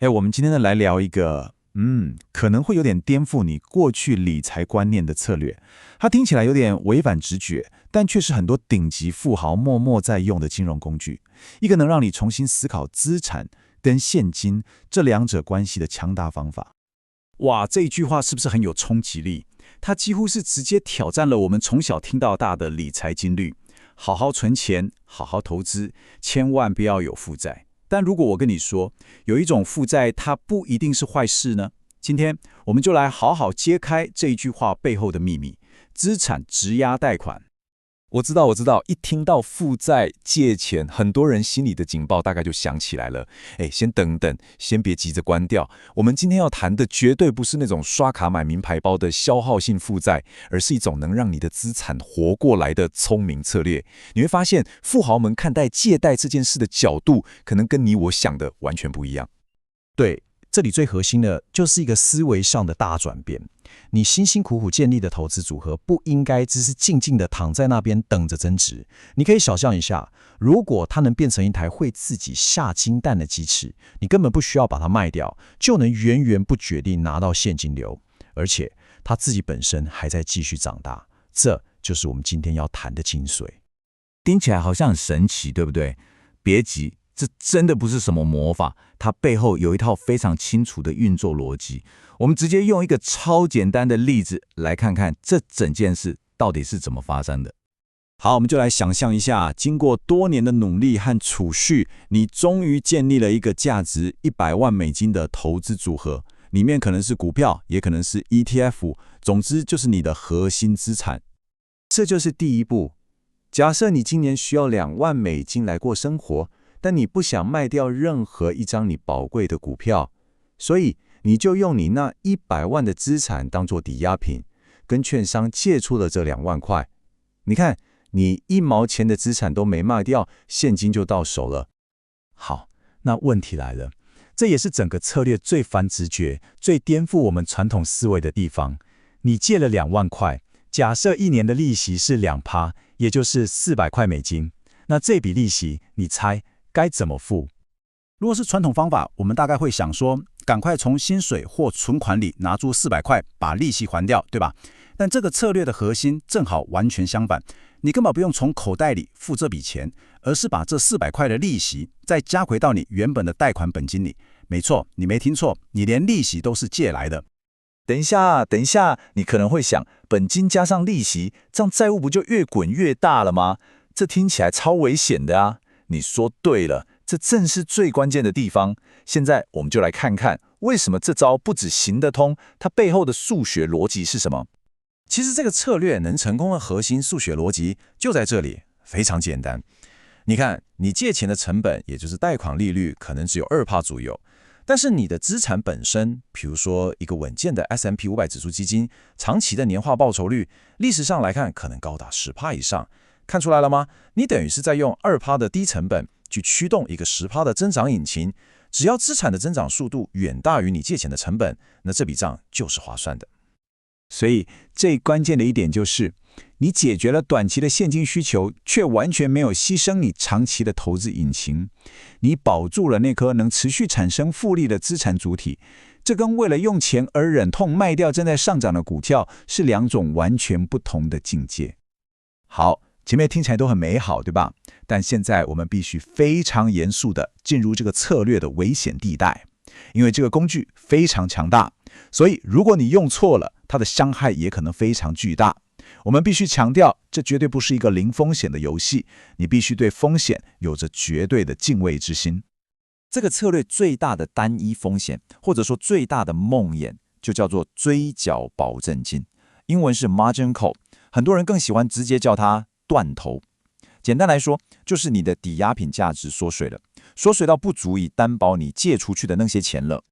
我们今天呢来聊一个，可能会有点颠覆你过去理财观念的策略。它听起来有点违反直觉，但却是很多顶级富豪默默在用的金融工具。一个能让你重新思考资产跟现金这两者关系的强大方法。哇，这一句话是不是很有冲击力？它几乎是直接挑战了我们从小听到大的理财金律：好好存钱，好好投资，千万不要有负债。但如果我跟你说，有一种负债它不一定是坏事呢？今天我们就来好好揭开这一句话背后的秘密：资产质押贷款。我知道，一听到负债、借钱，很多人心里的警报大概就响起来了。先等等，先别急着关掉。我们今天要谈的绝对不是那种刷卡买名牌包的消耗性负债，而是一种能让你的资产活过来的聪明策略。你会发现，富豪们看待借贷这件事的角度，可能跟你我想的完全不一样。对，这里最核心的就是一个思维上的大转变。你辛辛苦苦建立的投资组合不应该只是静静的躺在那边等着增值。你可以想象一下，如果它能变成一台会自己下金蛋的鸡翅，你根本不需要把它卖掉，就能源源不绝地拿到现金流，而且它自己本身还在继续长大。这就是我们今天要谈的精髓。听起来好像很神奇，对不对？别急，这真的不是什么魔法，它背后有一套非常清楚的运作逻辑。我们直接用一个超简单的例子来看看这整件事到底是怎么发生的。好，我们就来想象一下，经过多年的努力和储蓄，你终于建立了一个价值100万美金的投资组合，里面可能是股票，也可能是 ETF， 总之就是你的核心资产。这就是第一步。假设你今年需要2万美金来过生活，但你不想卖掉任何一张你宝贵的股票，所以你就用你那100万的资产当作抵押品，跟券商借出了这2万块。你看，你1毛钱的资产都没卖掉，现金就到手了。好，那问题来了，这也是整个策略最反直觉、最颠覆我们传统思维的地方。你借了2万块，假设1年的利息是2%，也就是400块美金。那这笔利息，你猜该怎么付？如果是传统方法，我们大概会想说，赶快从薪水或存款里拿出400块，把利息还掉，对吧？但这个策略的核心正好完全相反，你根本不用从口袋里付这笔钱，而是把这400块的利息再加回到你原本的贷款本金里。没错，你没听错，你连利息都是借来的。等一下，你可能会想，本金加上利息，这样债务不就越滚越大了吗？这听起来超危险的啊！你说对了，这正是最关键的地方。现在我们就来看看，为什么这招不只行得通，它背后的数学逻辑是什么？其实这个策略能成功的核心数学逻辑就在这里，非常简单。你看，你借钱的成本，也就是贷款利率，可能只有2%左右，但是你的资产本身，比如说一个稳健的 S&P 500指数基金，长期的年化报酬率，历史上来看可能高达10%以上。看出来了吗？你等于是在用2%的低成本去驱动一个10%的增长引擎。只要资产的增长速度远大于你借钱的成本，那这笔账就是划算的。所以最关键的一点就是，你解决了短期的现金需求，却完全没有牺牲你长期的投资引擎。你保住了那颗能持续产生复利的资产主体，这跟为了用钱而忍痛卖掉正在上涨的股票是2种完全不同的境界。好，前面听起来都很美好，对吧？但现在我们必须非常严肃地进入这个策略的危险地带，因为这个工具非常强大，所以如果你用错了，它的伤害也可能非常巨大。我们必须强调，这绝对不是一个零风险的游戏，你必须对风险有着绝对的敬畏之心。这个策略最大的单一风险，或者说最大的梦魇，就叫做追缴保证金，英文是 margin call， 很多人更喜欢直接叫它断头。简单来说，就是你的抵押品价值缩水了，缩水到不足以担保你借出去的那些钱了。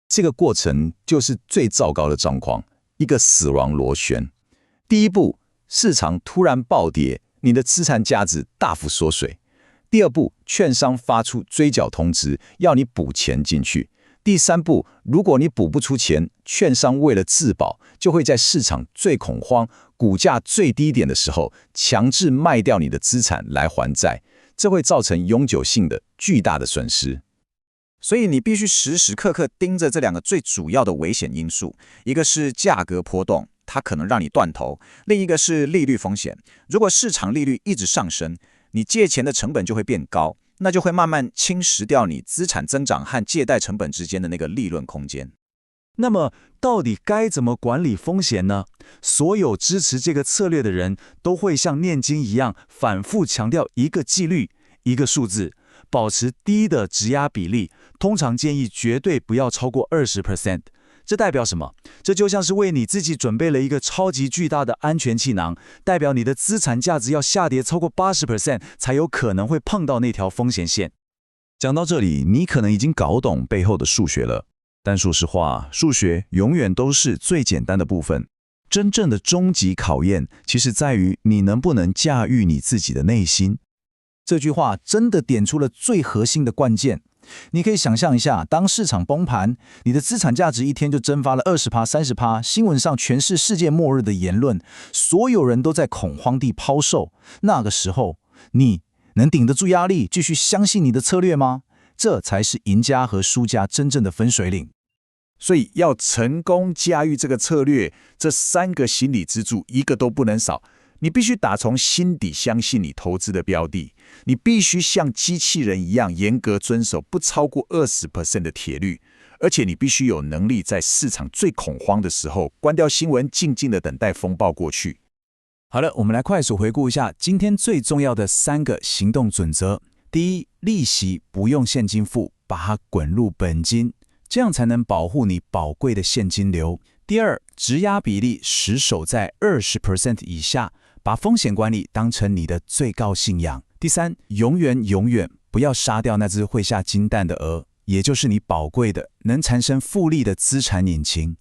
这个过程就是最糟糕的状况，一个死亡螺旋。第一步，市场突然暴跌，你的资产价值大幅缩水。第二步，券商发出追缴通知，要你补钱进去。第三步，如果你补不出钱，券商为了自保，就会在市场最恐慌、股价最低点的时候，强制卖掉你的资产来还债，这会造成永久性的巨大的损失。所以你必须时时刻刻盯着这两个最主要的危险因素，一个是价格波动，它可能让你断头；另一个是利率风险。如果市场利率一直上升，你借钱的成本就会变高，那就会慢慢侵蚀掉你资产增长和借贷成本之间的那个利润空间。那么，到底该怎么管理风险呢？所有支持这个策略的人都会像念经一样，反复强调一个纪律、一个数字，保持低的质押比例，通常建议绝对不要超过20%。这代表什么？这就像是为你自己准备了一个超级巨大的安全气囊，代表你的资产价值要下跌超过80%，才有可能会碰到那条风险线。讲到这里，你可能已经搞懂背后的数学了。但说实话，数学永远都是最简单的部分。真正的终极考验，其实在于你能不能驾驭你自己的内心。这句话真的点出了最核心的关键。你可以想象一下，当市场崩盘，你的资产价值一天就蒸发了20%、30%，新闻上全是世界末日的言论，所有人都在恐慌地抛售。那个时候，你能顶得住压力，继续相信你的策略吗？这才是赢家和输家真正的分水岭。所以要成功驾驭这个策略，这3个心理支柱一个都不能少。你必须打从心底相信你投资的标的，你必须像机器人一样严格遵守不超过20% 的铁律，而且你必须有能力在市场最恐慌的时候关掉新闻，静静的等待风暴过去。好了，我们来快速回顾一下今天最重要的3个行动准则。第一，利息不用现金付，把它滚入本金，这样才能保护你宝贵的现金流。第二，质押比例实守在20% 以下，把风险管理当成你的最高信仰。第三，永远不要杀掉那只会下金蛋的鹅，也就是你宝贵的能产生复利的资产引擎。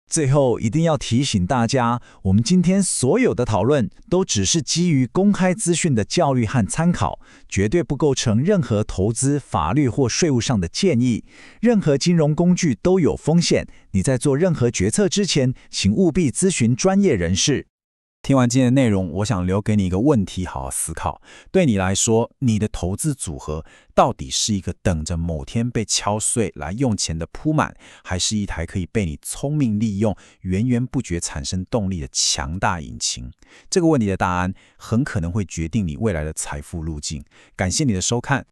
最后一定要提醒大家，我们今天所有的讨论都只是基于公开资讯的教育和参考，绝对不构成任何投资、法律或税务上的建议。任何金融工具都有风险，你在做任何决策之前，请务必咨询专业人士。听完今天的内容，我想留给你一个问题好好思考。对你来说，你的投资组合到底是一个等着某天被敲碎来用钱的铺满，还是一台可以被你聪明利用、源源不绝产生动力的强大引擎？这个问题的答案很可能会决定你未来的财富路径。感谢你的收看，